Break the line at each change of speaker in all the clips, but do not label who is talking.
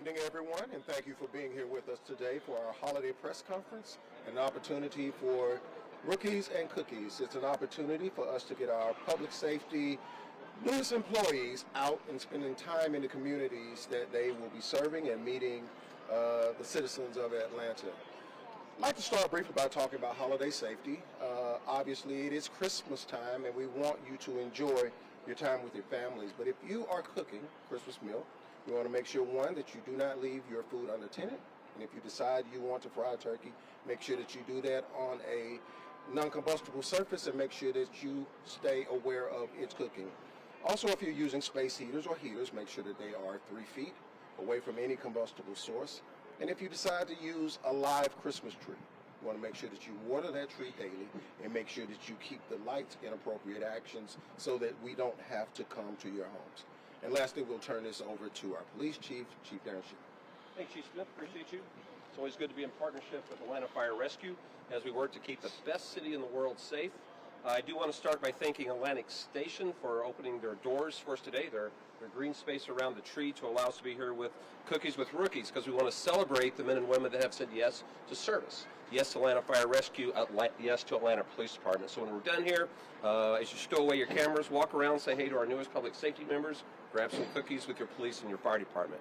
evening, everyone, and thank you for being here with us today for our holiday press conference, an opportunity for rookies and cookies. It's an opportunity for us to get our public safety newest employees out and spending time in the communities that they will be serving and meeting the citizens of Atlanta. I'd like to start briefly by talking about holiday safety. Obviously, it is Christmas time, and we want you to enjoy your time with your families. But if you are cooking Christmas meal, you want to make sure, one, that you do not leave your food unattended. And if you decide you want to fry turkey, make sure that you do that on a non-combustible surface and make sure that you stay aware of its cooking. Also, if you're using space heaters or heaters, make sure that they are 3 feet away from any combustible source. And if you decide to use a live Christmas tree, you want to make sure that you water that tree daily and make sure that you keep the lights in appropriate actions so that we don't have to come to your homes. And lastly, we'll turn this over to our police chief, Chief Darren Sheep.
Thanks, Chief Smith. Appreciate you. It's always good to be in partnership with Atlanta Fire Rescue as we work to keep the best city in the world safe. I do want to start by thanking Atlantic Station for opening their doors for us today. Their green space around the tree to allow us to be here with Cookies with Rookies, because we want to celebrate the men and women that have said yes to service. Yes to Atlanta Fire Rescue, yes to Atlanta Police Department. So when we're done here, as you stow away your cameras, walk around, say hey to our newest public safety members, grab some cookies with your police and your fire department.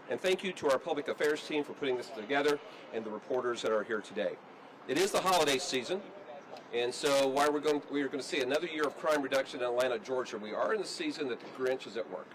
And thank you to our public affairs team for putting this together and the reporters that are here today. It is the holiday season. And so while we are going to see another year of crime reduction in Atlanta, Georgia, we are in the season that the Grinch is at work.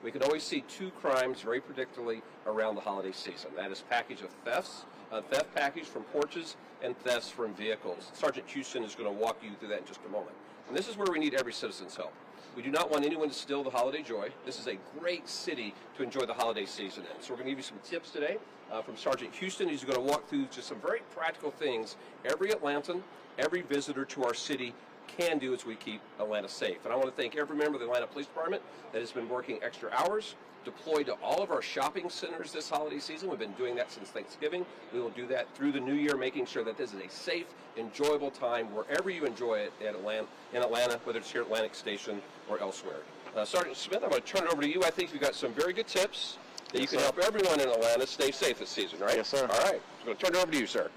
We can always see 2 crimes very predictably around the holiday season. That is package of thefts, theft package from porches, and thefts from vehicles. Sergeant Houston is going to walk you through that in just a moment. And this is where we need every citizen's help. We do not want anyone to steal the holiday joy. This is a great city to enjoy the holiday season in. So we're going to give you some tips today from Sergeant Houston. He's going to walk through just some very practical things every Atlantan, every visitor to our city can do as we keep Atlanta safe. And I want to thank every member of the Atlanta Police Department that has been working extra hours, deployed to all of our shopping centers this holiday season. We've been doing that since Thanksgiving. We will do that through the new year, making sure that this is a safe, enjoyable time wherever you enjoy it in Atlanta, whether it's here at Atlantic Station or elsewhere. Sergeant Smith, I'm going to turn it over to you. I think you've got some very good tips that you can help everyone in Atlanta stay safe this season, right?
Yes, sir.
All right. I'm going to turn it over to you, sir.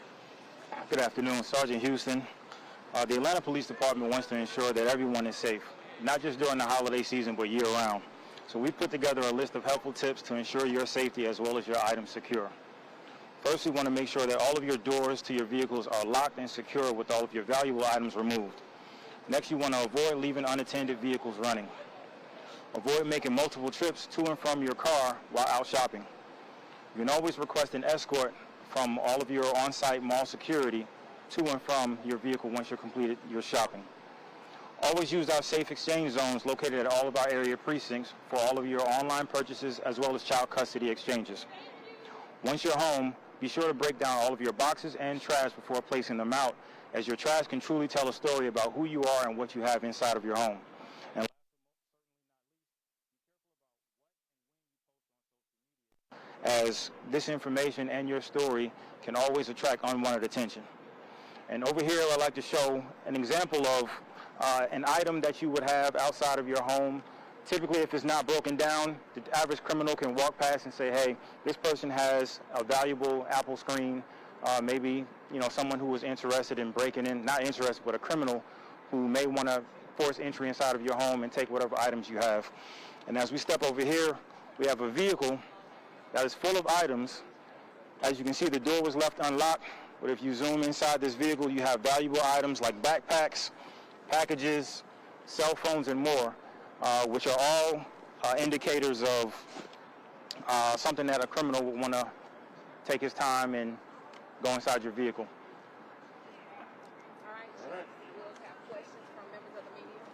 Good afternoon, Sergeant Houston. The Atlanta Police Department wants to ensure that everyone is safe, not just during the holiday season, but year-round. So we put together a list of helpful tips to ensure your safety as well as your items secure. First, we want to make sure that all of your doors to your vehicles are locked and secure with all of your valuable items removed. Next, you want to avoid leaving unattended vehicles running. Avoid making multiple trips to and from your car while out shopping. You can always request an escort from all of your on-site mall security to and from your vehicle once you've completed your shopping. Always use our safe exchange zones located at all of our area precincts for all of your online purchases as well as child custody exchanges. Once you're home, be sure to break down all of your boxes and trash before placing them out, as your trash can truly tell a story about who you are and what you have inside of your home. And as this information and your story can always attract unwanted attention. And over here, I'd like to show an example of an item that you would have outside of your home. Typically, if it's not broken down, the average criminal can walk past and say, hey, this person has a valuable Apple screen. Maybe, someone who was interested in breaking in, not interested, but a criminal who may want to force entry inside of your home and take whatever items you have. And as we step over here, we have a vehicle that is full of items. As you can see, the door was left unlocked. But if you zoom inside this vehicle, you have valuable items like backpacks, packages, cell phones, and more, which are all indicators of something that a criminal would want to take his time and go inside your vehicle.
All right. We'll have questions from members of the media.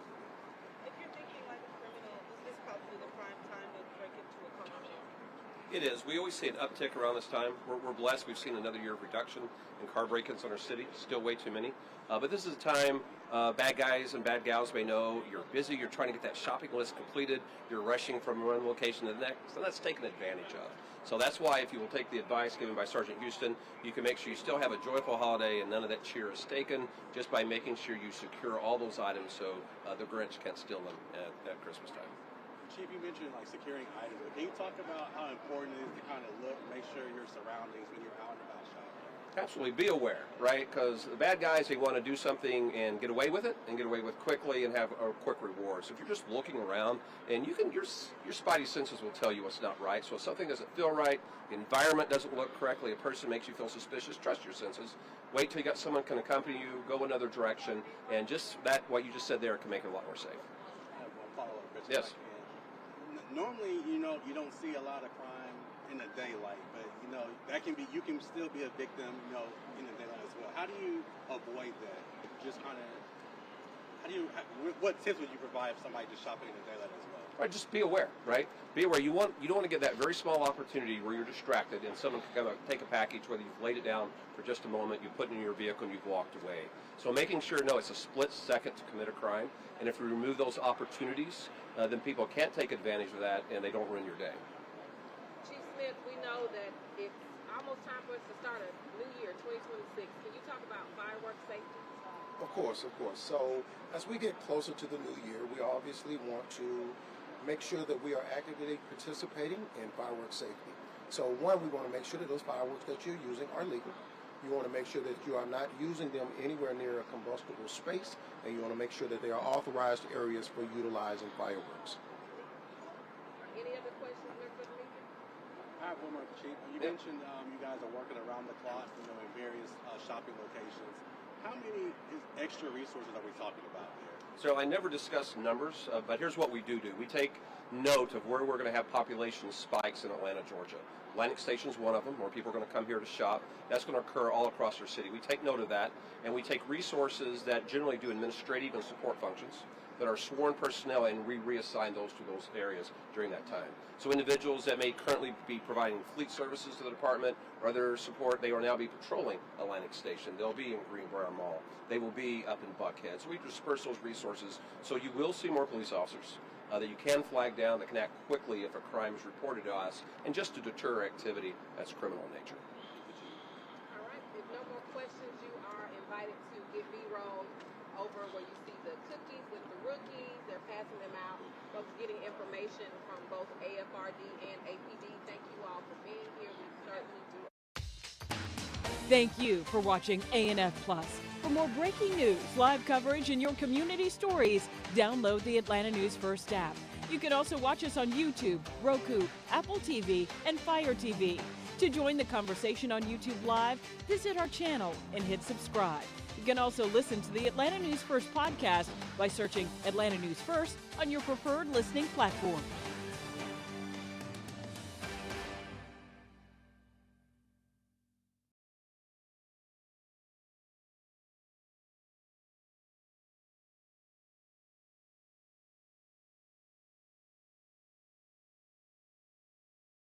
If you're thinking like a criminal, this is probably the prime time to break into a commercial.
It is. We always see an uptick around this time. We're blessed. We've seen another year of reduction in car break-ins in our city. Still way too many. But this is a time bad guys and bad gals may know you're busy. You're trying to get that shopping list completed. You're rushing from one location to the next. So that's taken advantage of. So that's why if you will take the advice given by Sergeant Houston, you can make sure you still have a joyful holiday and none of that cheer is taken, just by making sure you secure all those items so the Grinch can't steal them at Christmas time.
Chief, you mentioned securing items, but can you talk about how important it is to kind of look surroundings when you're out and about shopping?
Absolutely, be aware, right? Because the bad guys, they want to do something and get away with it, and get away with quickly, and have a quick reward. So if you're just looking around, and your spidey senses will tell you what's not right. So if something doesn't feel right, the environment doesn't look correctly, a person makes you feel suspicious, trust your senses. Wait till you got someone can accompany you, go another direction, and just that, what you just said there, can make it a lot more safe.
I have one follow-up question.
Yes.
Normally, you don't see a lot of crime in the daylight, but you can still be a victim, in the daylight as well. How do you avoid that? Just kind of, what tips would you provide if somebody just shopping in the daylight as well?
Right, just be aware, right? Be aware. You don't want to get that very small opportunity where you're distracted and someone can come take a package, whether you've laid it down for just a moment, you put it in your vehicle, and you've walked away. So making sure, no, it's a split second to commit a crime, and if we remove those opportunities, then people can't take advantage of that, and they don't ruin your day.
Chief Smith, we know that it's almost time for us to start a new year, 2026. Can you talk about fireworks safety?
Of course, of course. So as we get closer to the new year, we obviously want to make sure that we are actively participating in fireworks safety. So one, we want to make sure that those fireworks that you're using are legal. You want to make sure that you are not using them anywhere near a combustible space, and you want to make sure that they are authorized areas for utilizing fireworks.
Any other questions there for the meeting?
I have one more, Chief. You mentioned you guys are working around the clock, in various shopping locations. How many extra resources are we talking about there?
So I never discuss numbers, but here's what we do. We take note of where we're going to have population spikes in Atlanta, Georgia. Atlantic Station is one of them, where people are going to come here to shop. That's going to occur all across our city. We take note of that, and we take resources that generally do administrative and support functions that are sworn personnel, and we reassign those to those areas during that time. So individuals that may currently be providing fleet services to the department or other support, they will now be patrolling Atlantic Station. They'll be in Greenbrier Mall. They will be up in Buckhead. So we disperse those resources. So you will see more police officers that you can flag down, that can act quickly if a crime is reported to us, and just to deter activity that's criminal in nature.
All right. If no more questions, you are invited to get B-roll over where you see the cookies with the rookies. They're passing them out. Folks getting information from both AFRD and APD. Thank you all for being here. We certainly do.
Thank you for watching ANF Plus. For more breaking news, live coverage, and your community stories, download the Atlanta News First app. You can also watch us on YouTube, Roku, Apple TV, and Fire TV. To join the conversation on YouTube Live, visit our channel and hit subscribe. You can also listen to the Atlanta News First podcast by searching Atlanta News First on your preferred listening platform.